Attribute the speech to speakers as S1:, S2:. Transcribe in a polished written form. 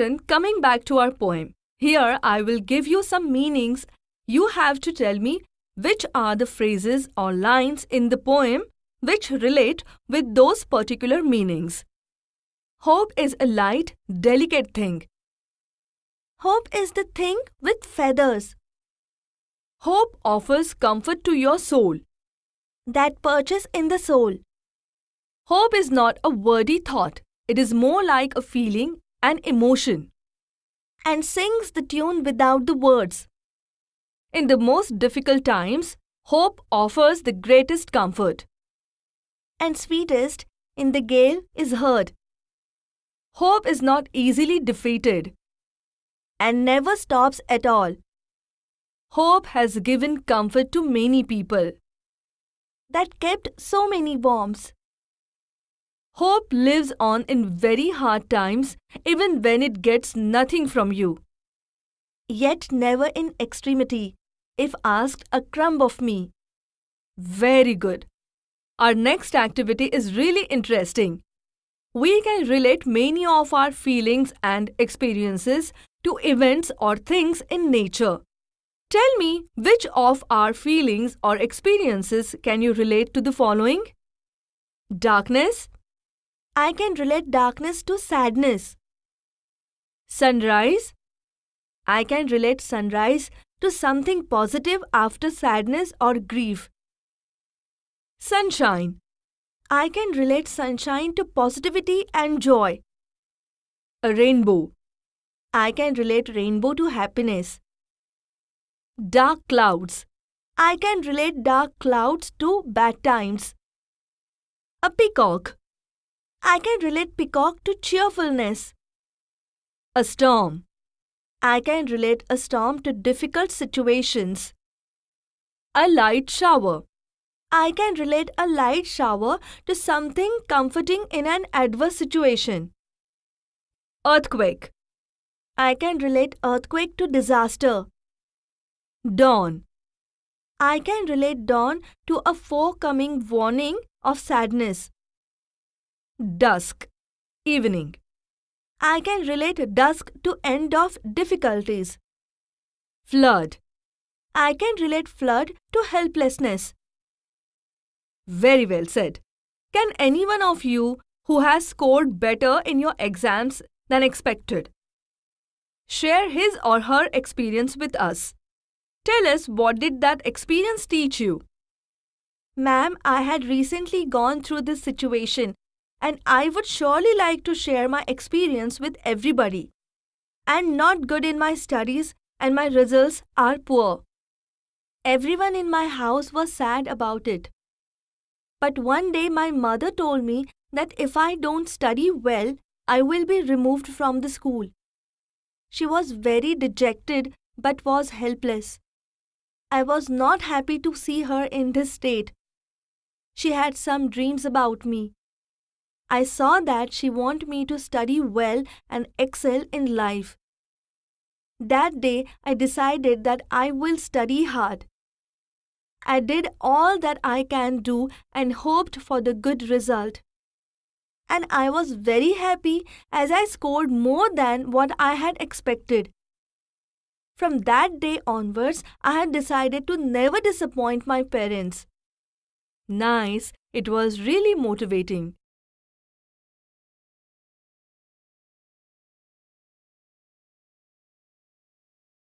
S1: Student, coming back to our poem. Here I will give you some meanings. You have to tell me which are the phrases or lines in the poem which relate with those particular meanings. Hope is a light, delicate thing.
S2: Hope is the thing with feathers.
S1: Hope offers comfort to your soul.
S2: That perches in the soul.
S1: Hope is not a wordy thought. It is more like a feeling, an emotion.
S2: And sings the tune without the words.
S1: In the most difficult times, hope offers the greatest comfort.
S2: And sweetest in the gale is heard.
S1: Hope is not easily defeated.
S2: And never stops at all.
S1: Hope has given comfort to many people.
S2: That kept so many warms.
S1: Hope lives on in very hard times, even when it gets nothing from you.
S2: Yet never in extremity, if asked a crumb of me.
S1: Very good. Our next activity is really interesting. We can relate many of our feelings and experiences to events or things in nature. Tell me which of our feelings or experiences can you relate to the following? Darkness.
S2: I can relate darkness to sadness.
S1: Sunrise.
S2: I can relate sunrise to something positive after sadness or grief.
S1: Sunshine.
S2: I can relate sunshine to positivity and joy.
S1: A rainbow.
S2: I can relate rainbow to happiness.
S1: Dark clouds.
S2: I can relate dark clouds to bad times.
S1: A peacock.
S2: I can relate peacock to cheerfulness.
S1: A storm.
S2: I can relate a storm to difficult situations.
S1: A light shower.
S2: I can relate a light shower to something comforting in an adverse situation.
S1: Earthquake.
S2: I can relate earthquake to disaster.
S1: Dawn.
S2: I can relate dawn to a forecoming warning of sadness.
S1: Dusk. Evening.
S2: I can relate dusk to end of difficulties.
S1: Flood.
S2: I can relate flood to helplessness.
S1: Very well said. Can any one of you who has scored better in your exams than expected share his or her experience with us? Tell us, what did that experience teach you?
S2: Ma'am, I had recently gone through this situation and I would surely like to share my experience with everybody. I am not good in my studies and my results are poor. Everyone in my house was sad about it. But one day my mother told me that if I don't study well, I will be removed from the school. She was very dejected but was helpless. I was not happy to see her in this state. She had some dreams about me. I saw that she wanted me to study well and excel in life. That day, I decided that I will study hard. I did all that I can do and hoped for the good result. And I was very happy as I scored more than what I had expected. From that day onwards, I had decided to never disappoint my parents.
S1: Nice. It was really motivating.